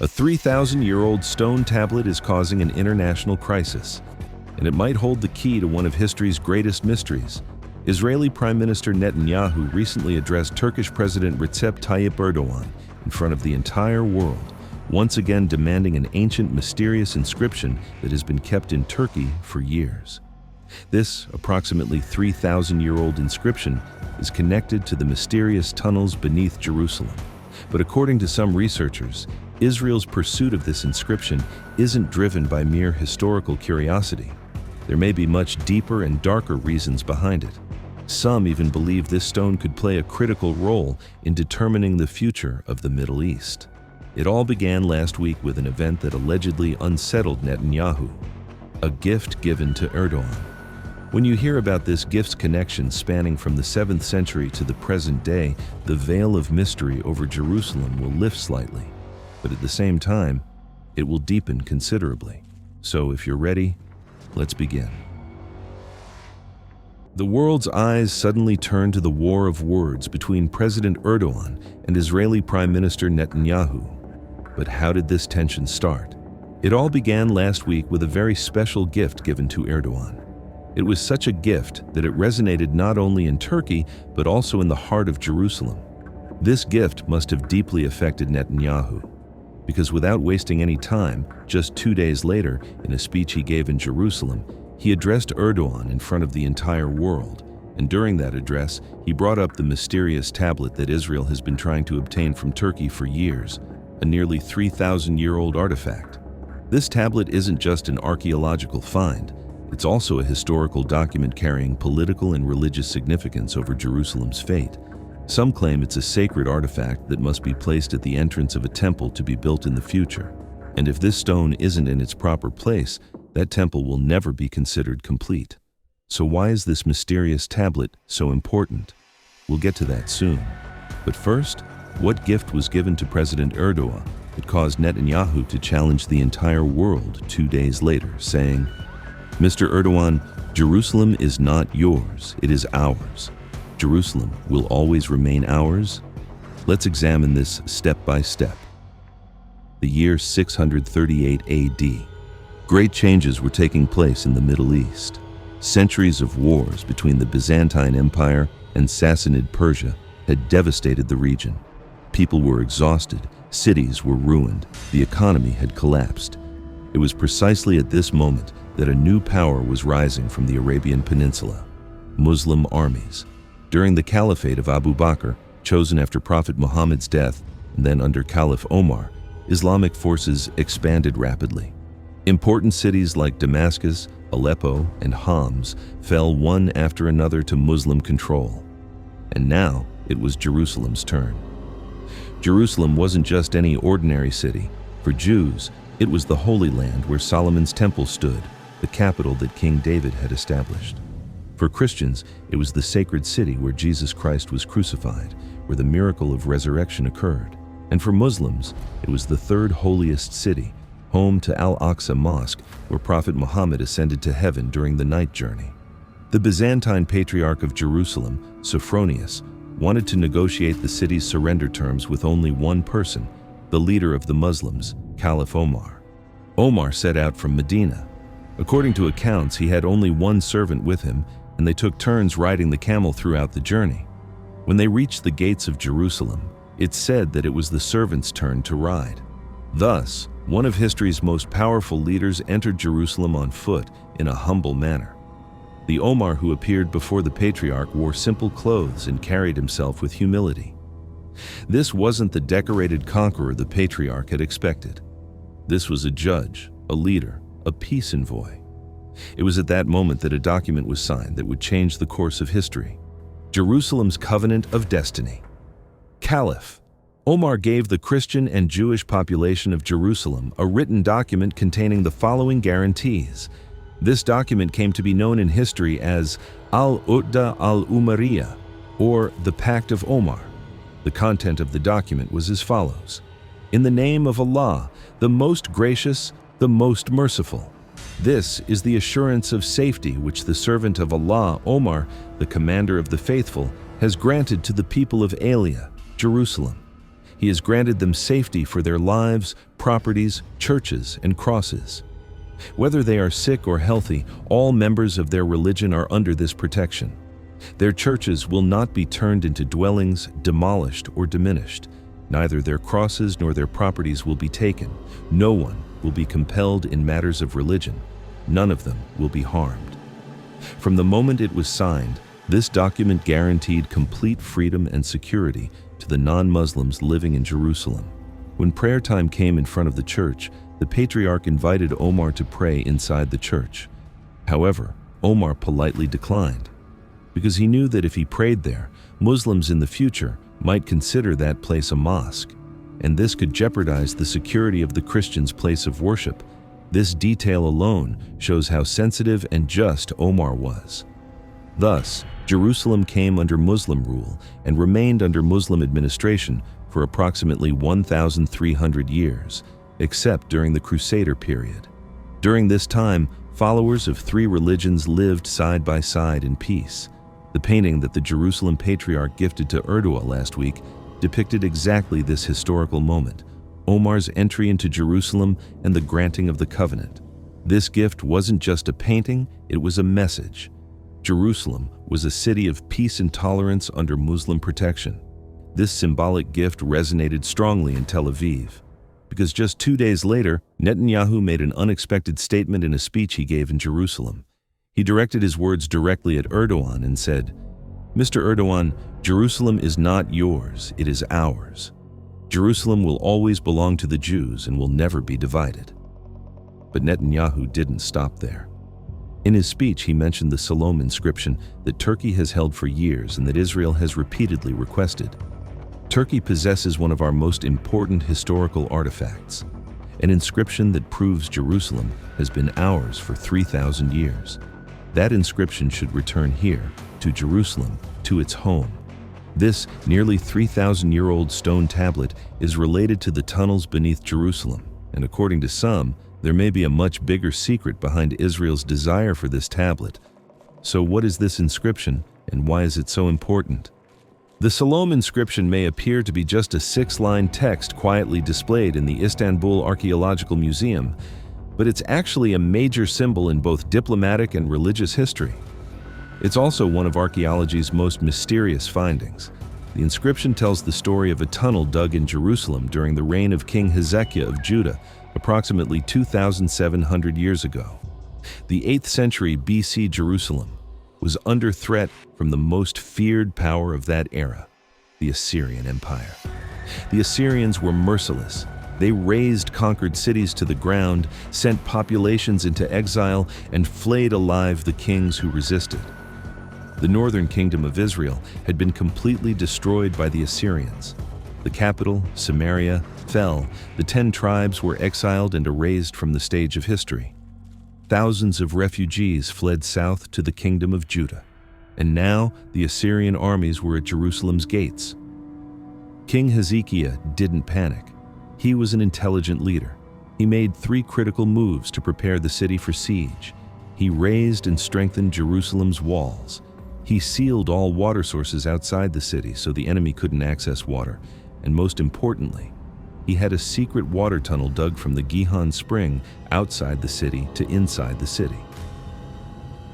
A 3,000-year-old stone tablet is causing an international crisis, and it might hold the key to one of history's greatest mysteries. Israeli Prime Minister Netanyahu recently addressed Turkish President Recep Tayyip Erdogan in front of the entire world, once again demanding an ancient, mysterious inscription that has been kept in Turkey for years. This approximately 3,000-year-old inscription is connected to the mysterious tunnels beneath Jerusalem. But according to some researchers, Israel's pursuit of this inscription isn't driven by mere historical curiosity. There may be much deeper and darker reasons behind it. Some even believe this stone could play a critical role in determining the future of the Middle East. It all began last week with an event that allegedly unsettled Netanyahu: a gift given to Erdogan. When you hear about this gift's connection spanning from the 7th century to the present day, the veil of mystery over Jerusalem will lift slightly. But at the same time, it will deepen considerably. So if you're ready, let's begin. The world's eyes suddenly turned to the war of words between President Erdogan and Israeli Prime Minister Netanyahu. But how did this tension start? It all began last week with a very special gift given to Erdogan. It was such a gift that it resonated not only in Turkey, but also in the heart of Jerusalem. This gift must have deeply affected Netanyahu, because without wasting any time, just 2 days later, in a speech he gave in Jerusalem, he addressed Erdogan in front of the entire world. And during that address, he brought up the mysterious tablet that Israel has been trying to obtain from Turkey for years, a nearly 3,000-year-old artifact. This tablet isn't just an archaeological find, it's also a historical document carrying political and religious significance over Jerusalem's fate. Some claim it's a sacred artifact that must be placed at the entrance of a temple to be built in the future. And if this stone isn't in its proper place, that temple will never be considered complete. So why is this mysterious tablet so important? We'll get to that soon. But first, what gift was given to President Erdogan that caused Netanyahu to challenge the entire world 2 days later, saying, "Mr. Erdogan, Jerusalem is not yours, it is ours. Jerusalem will always remain ours." Let's examine this step by step. The year 638 AD. Great changes were taking place in the Middle East. Centuries of wars between the Byzantine Empire and Sassanid Persia had devastated the region. People were exhausted, cities were ruined, the economy had collapsed. It was precisely at this moment that a new power was rising from the Arabian Peninsula: Muslim armies. During the Caliphate of Abu Bakr, chosen after Prophet Muhammad's death, and then under Caliph Omar, Islamic forces expanded rapidly. Important cities like Damascus, Aleppo, and Homs fell one after another to Muslim control. And now it was Jerusalem's turn. Jerusalem wasn't just any ordinary city. For Jews, it was the Holy Land where Solomon's temple stood, the capital that King David had established. For Christians, it was the sacred city where Jesus Christ was crucified, where the miracle of resurrection occurred. And for Muslims, it was the third holiest city, home to Al-Aqsa Mosque, where Prophet Muhammad ascended to heaven during the night journey. The Byzantine Patriarch of Jerusalem, Sophronius, wanted to negotiate the city's surrender terms with only one person, the leader of the Muslims, Caliph Omar. Omar set out from Medina. According to accounts, he had only one servant with him, and they took turns riding the camel throughout the journey. When they reached the gates of Jerusalem, it's said that it was the servant's turn to ride. Thus, one of history's most powerful leaders entered Jerusalem on foot in a humble manner. The Omar who appeared before the patriarch wore simple clothes and carried himself with humility. This wasn't the decorated conqueror the patriarch had expected. This was a judge, a leader, a peace envoy. It was at that moment that a document was signed that would change the course of history: Jerusalem's Covenant of Destiny. Caliph Omar gave the Christian and Jewish population of Jerusalem a written document containing the following guarantees. This document came to be known in history as Al-Uqda al-Umariyya, or the Pact of Omar. The content of the document was as follows: "In the name of Allah, the most gracious, the most merciful. This is the assurance of safety which the servant of Allah, Omar, the commander of the faithful, has granted to the people of Alia, Jerusalem. He has granted them safety for their lives, properties, churches, and crosses. Whether they are sick or healthy, all members of their religion are under this protection. Their churches will not be turned into dwellings, demolished, or diminished. Neither their crosses nor their properties will be taken. No one will be compelled in matters of religion. None of them will be harmed. From the moment it was signed, this document guaranteed complete freedom and security to the non-Muslims living in Jerusalem. When prayer time came in front of the church, the patriarch invited Omar to pray inside the church. However, Omar politely declined, because he knew that if he prayed there, Muslims in the future might consider that place a mosque, and this could jeopardize the security of the Christians' place of worship. This detail alone shows how sensitive and just Omar was. Thus, Jerusalem came under Muslim rule and remained under Muslim administration for approximately 1,300 years, except during the Crusader period. During this time, followers of three religions lived side by side in peace. The painting that the Jerusalem patriarch gifted to Erdogan last week depicted exactly this historical moment: Omar's entry into Jerusalem and the granting of the covenant. This gift wasn't just a painting, it was a message. Jerusalem was a city of peace and tolerance under Muslim protection. This symbolic gift resonated strongly in Tel Aviv, because just 2 days later, Netanyahu made an unexpected statement in a speech he gave in Jerusalem. He directed his words directly at Erdogan and said, "Mr. Erdogan, Jerusalem is not yours, it is ours. Jerusalem will always belong to the Jews and will never be divided." But Netanyahu didn't stop there. In his speech, he mentioned the Siloam Inscription that Turkey has held for years and that Israel has repeatedly requested. Turkey possesses one of our most important historical artifacts, an inscription that proves Jerusalem has been ours for 3,000 years. That inscription should return here, to Jerusalem, to its home. This nearly 3,000-year-old stone tablet is related to the tunnels beneath Jerusalem, and according to some, there may be a much bigger secret behind Israel's desire for this tablet. So what is this inscription, and why is it so important? The Siloam Inscription may appear to be just a 6-line text quietly displayed in the Istanbul Archaeological Museum, but it's actually a major symbol in both diplomatic and religious history. It's also one of archaeology's most mysterious findings. The inscription tells the story of a tunnel dug in Jerusalem during the reign of King Hezekiah of Judah, approximately 2,700 years ago. The 8th century BC Jerusalem was under threat from the most feared power of that era, the Assyrian Empire. The Assyrians were merciless. They razed conquered cities to the ground, sent populations into exile, and flayed alive the kings who resisted. The northern kingdom of Israel had been completely destroyed by the Assyrians. The capital, Samaria, fell. The 10 tribes were exiled and erased from the stage of history. Thousands of refugees fled south to the kingdom of Judah. And now the Assyrian armies were at Jerusalem's gates. King Hezekiah didn't panic. He was an intelligent leader. He made 3 critical moves to prepare the city for siege. He raised and strengthened Jerusalem's walls. He sealed all water sources outside the city so the enemy couldn't access water. And most importantly, he had a secret water tunnel dug from the Gihon Spring outside the city to inside the city.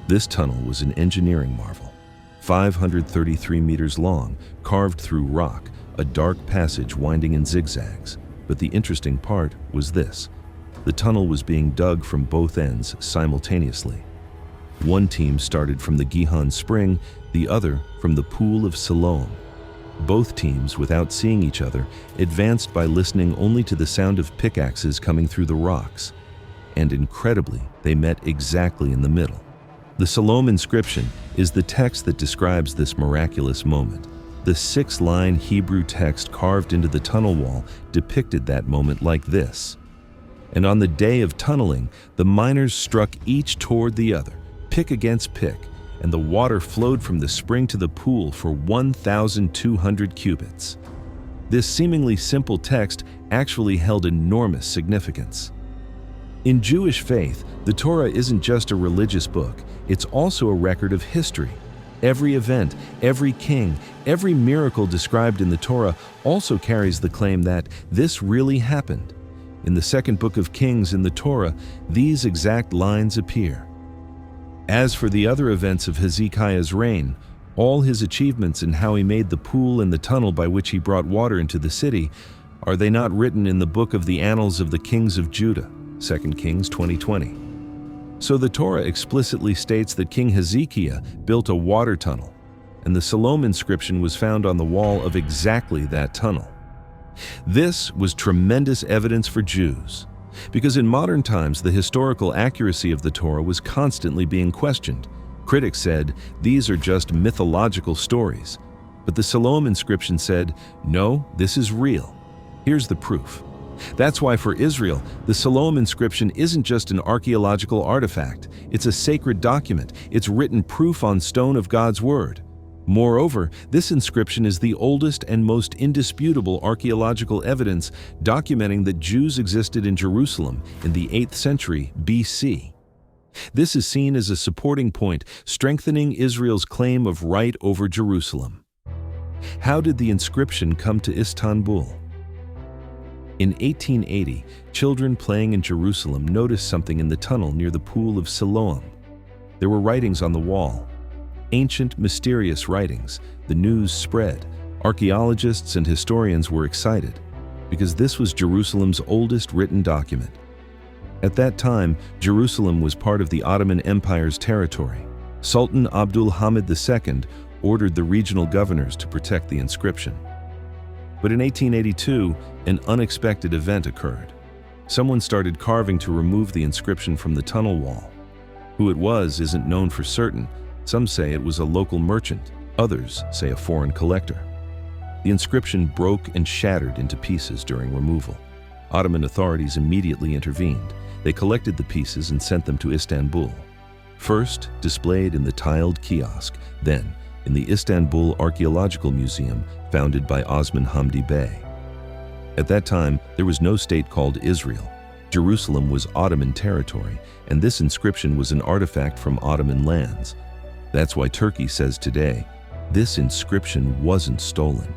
This tunnel was an engineering marvel. 533 meters long, carved through rock, a dark passage winding in zigzags. But the interesting part was this: the tunnel was being dug from both ends simultaneously. One team started from the Gihon Spring, the other from the Pool of Siloam. Both teams, without seeing each other, advanced by listening only to the sound of pickaxes coming through the rocks. And incredibly, they met exactly in the middle. The Siloam Inscription is the text that describes this miraculous moment. The 6-line Hebrew text carved into the tunnel wall depicted that moment like this. And on the day of tunneling, the miners struck each toward the other, pick against pick, and the water flowed from the spring to the pool for 1,200 cubits. This seemingly simple text actually held enormous significance. In Jewish faith, the Torah isn't just a religious book, it's also a record of history. Every event, every king, every miracle described in the Torah also carries the claim that this really happened. In the second book of Kings in the Torah, these exact lines appear. As for the other events of Hezekiah's reign, all his achievements and how he made the pool and the tunnel by which he brought water into the city, are they not written in the book of the annals of the kings of Judah? 2 Kings 20:20. So the Torah explicitly states that King Hezekiah built a water tunnel, and the Siloam inscription was found on the wall of exactly that tunnel. This was tremendous evidence for Jews, because in modern times the historical accuracy of the Torah was constantly being questioned. Critics said, these are just mythological stories. But the Siloam inscription said, no, this is real. Here's the proof. That's why for Israel, the Siloam inscription isn't just an archaeological artifact. It's a sacred document. It's written proof on stone of God's word. Moreover, this inscription is the oldest and most indisputable archaeological evidence documenting that Jews existed in Jerusalem in the 8th century BC. This is seen as a supporting point, strengthening Israel's claim of right over Jerusalem. How did the inscription come to Istanbul? In 1880, children playing in Jerusalem noticed something in the tunnel near the pool of Siloam. There were writings on the wall. Ancient, mysterious writings. The news spread. Archaeologists and historians were excited, because this was Jerusalem's oldest written document. At that time, Jerusalem was part of the Ottoman Empire's territory. Sultan Abdul Hamid II ordered the regional governors to protect the inscription. But in 1882, an unexpected event occurred. Someone started carving to remove the inscription from the tunnel wall. Who it was isn't known for certain. Some say it was a local merchant. Others say a foreign collector. The inscription broke and shattered into pieces during removal. Ottoman authorities immediately intervened. They collected the pieces and sent them to Istanbul. First displayed in the tiled kiosk, then in the Istanbul Archaeological Museum founded by Osman Hamdi Bey. At that time, there was no state called Israel. Jerusalem was Ottoman territory, and this inscription was an artifact from Ottoman lands. That's why Turkey says today, this inscription wasn't stolen.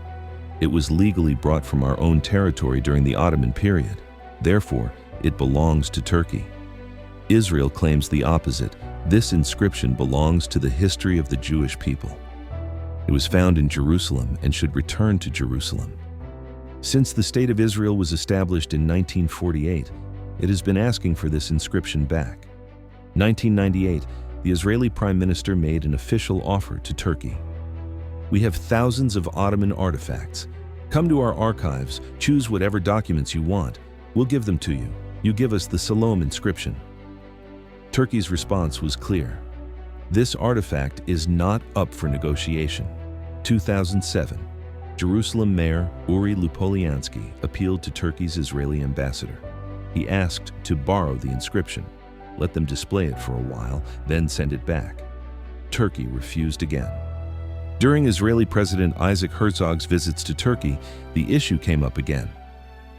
It was legally brought from our own territory during the Ottoman period. Therefore, it belongs to Turkey. Israel claims the opposite. This inscription belongs to the history of the Jewish people. It was found in Jerusalem and should return to Jerusalem. Since the State of Israel was established in 1948, it has been asking for this inscription back. 1998, the Israeli Prime Minister made an official offer to Turkey. We have thousands of Ottoman artifacts. Come to our archives, choose whatever documents you want. We'll give them to you. You give us the Siloam inscription. Turkey's response was clear. This artifact is not up for negotiation. 2007, Jerusalem Mayor Uri Lupoliansky appealed to Turkey's Israeli ambassador. He asked to borrow the inscription, let them display it for a while, then send it back. Turkey refused again. During Israeli President Isaac Herzog's visits to Turkey, the issue came up again.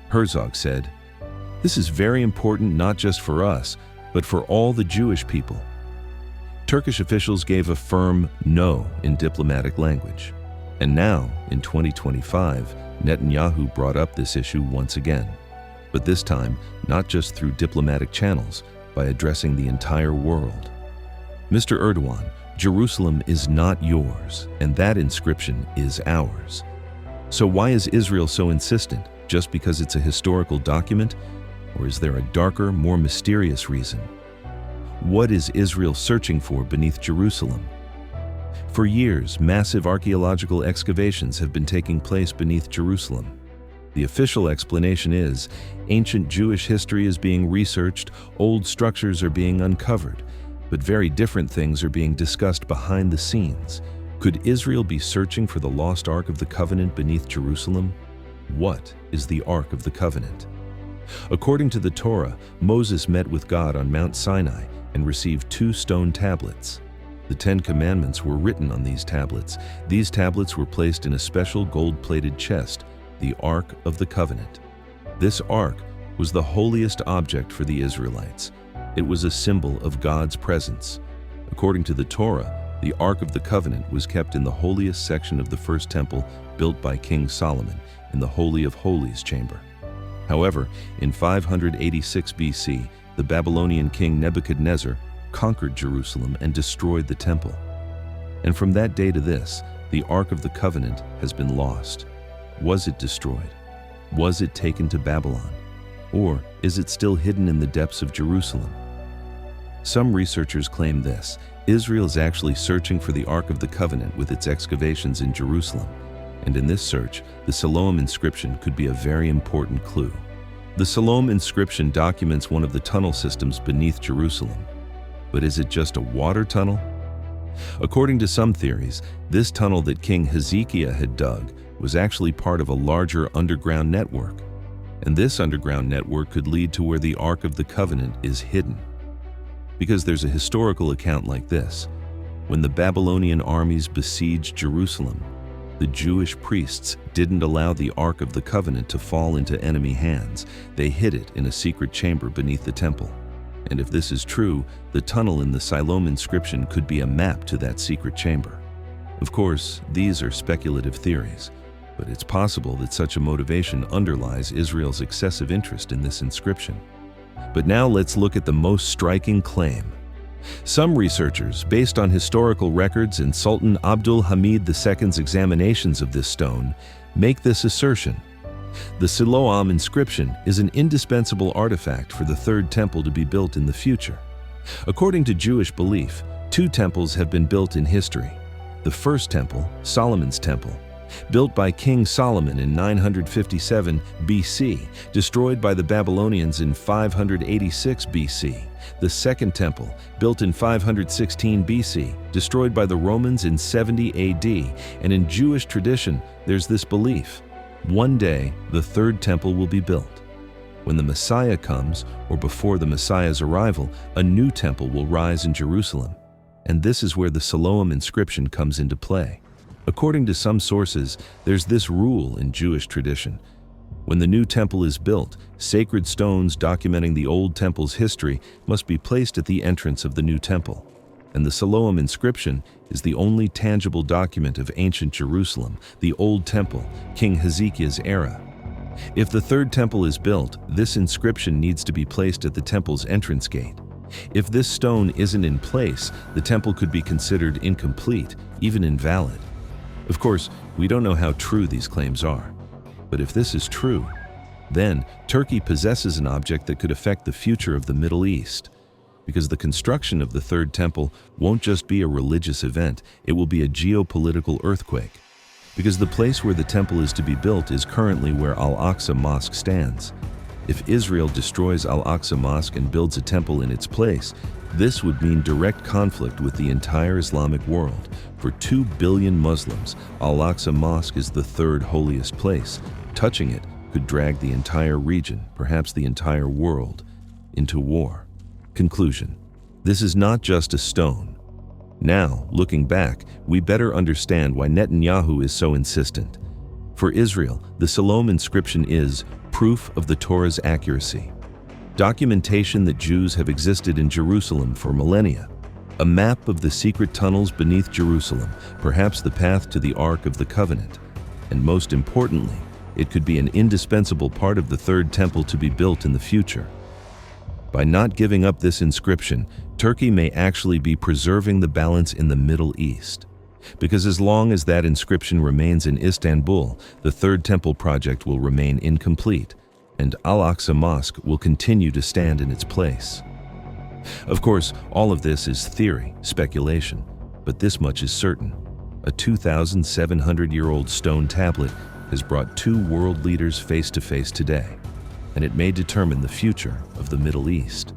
Herzog said, "This is very important not just for us, but for all the Jewish people." Turkish officials gave a firm no in diplomatic language. And now, in 2025, Netanyahu brought up this issue once again. But this time, not just through diplomatic channels, by addressing the entire world. Mr. Erdogan, Jerusalem is not yours, and that inscription is ours. So why is Israel so insistent? Just because it's a historical document? Or is there a darker, more mysterious reason? What is Israel searching for beneath Jerusalem? For years, massive archaeological excavations have been taking place beneath Jerusalem. The official explanation is, ancient Jewish history is being researched, old structures are being uncovered, but very different things are being discussed behind the scenes. Could Israel be searching for the lost Ark of the Covenant beneath Jerusalem? What is the Ark of the Covenant? According to the Torah, Moses met with God on Mount Sinai and received 2 stone tablets. The 10 Commandments were written on these tablets. These tablets were placed in a special gold-plated chest, the Ark of the Covenant. This Ark was the holiest object for the Israelites. It was a symbol of God's presence. According to the Torah, The Ark of the Covenant was kept in the holiest section of the first temple built by King Solomon, in the Holy of Holies chamber. However, in 586 BC, the Babylonian king Nebuchadnezzar conquered Jerusalem and destroyed the temple. And from that day to this, the Ark of the Covenant has been lost. Was it destroyed? Was it taken to Babylon? Or is it still hidden in the depths of Jerusalem? Some researchers claim this: Israel is actually searching for the Ark of the Covenant with its excavations in Jerusalem. And in this search, the Siloam Inscription could be a very important clue. The Siloam Inscription documents one of the tunnel systems beneath Jerusalem. But is it just a water tunnel? According to some theories, this tunnel that King Hezekiah had dug was actually part of a larger underground network. And this underground network could lead to where the Ark of the Covenant is hidden. Because there's a historical account like this. When the Babylonian armies besieged Jerusalem, the Jewish priests didn't allow the Ark of the Covenant to fall into enemy hands. They hid it in a secret chamber beneath the temple. And if this is true, the tunnel in the Siloam Inscription could be a map to that secret chamber. Of course, these are speculative theories, but it's possible that such a motivation underlies Israel's excessive interest in this inscription. But now let's look at the most striking claim. Some researchers, based on historical records and Sultan Abdul Hamid II's examinations of this stone, make this assertion. The Siloam Inscription is an indispensable artifact for the Third Temple to be built in the future. According to Jewish belief, two temples have been built in history. The first temple, Solomon's Temple, built by King Solomon in 957 BC, destroyed by the Babylonians in 586 BC. The second temple, built in 516 BC, destroyed by the Romans in 70 AD. And in Jewish tradition, there's this belief: one day, the third temple will be built. When the Messiah comes, or before the Messiah's arrival, a new temple will rise in Jerusalem. And this is where the Siloam Inscription comes into play. According to some sources, there's this rule in Jewish tradition. When the new temple is built, sacred stones documenting the old temple's history must be placed at the entrance of the new temple. And the Siloam Inscription is the only tangible document of ancient Jerusalem, the Old Temple, King Hezekiah's era. If the third temple is built, this inscription needs to be placed at the temple's entrance gate. If this stone isn't in place, the temple could be considered incomplete, even invalid. Of course, we don't know how true these claims are. But if this is true, then Turkey possesses an object that could affect the future of the Middle East. Because the construction of the Third Temple won't just be a religious event, it will be a geopolitical earthquake. Because the place where the temple is to be built is currently where Al-Aqsa Mosque stands. If Israel destroys Al-Aqsa Mosque and builds a temple in its place, this would mean direct conflict with the entire Islamic world. For 2 billion Muslims, Al-Aqsa Mosque is the third holiest place. Touching it could drag the entire region, perhaps the entire world, into war. Conclusion: this is not just a stone. Now, looking back, we better understand why Netanyahu is so insistent. For Israel, the Siloam Inscription is proof of the Torah's accuracy. Documentation that Jews have existed in Jerusalem for millennia. A map of the secret tunnels beneath Jerusalem, perhaps the path to the Ark of the Covenant. And most importantly, it could be an indispensable part of the Third Temple to be built in the future. By not giving up this inscription, Turkey may actually be preserving the balance in the Middle East. Because as long as that inscription remains in Istanbul, the Third Temple project will remain incomplete, and Al-Aqsa Mosque will continue to stand in its place. Of course, all of this is theory, speculation, but this much is certain. A 2,700-year-old stone tablet has brought two world leaders face to face today, and it may determine the future of the Middle East.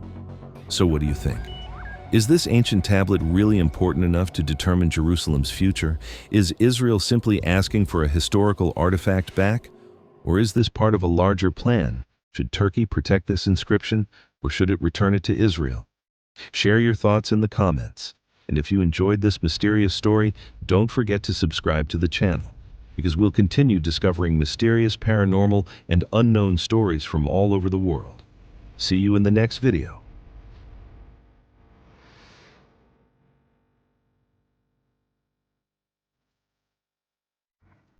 So what do you think? Is this ancient tablet really important enough to determine Jerusalem's future? Is Israel simply asking for a historical artifact back? Or is this part of a larger plan? Should Turkey protect this inscription, or should it return it to Israel? Share your thoughts in the comments. And if you enjoyed this mysterious story, don't forget to subscribe to the channel, because we'll continue discovering mysterious, paranormal, and unknown stories from all over the world. See you in the next video.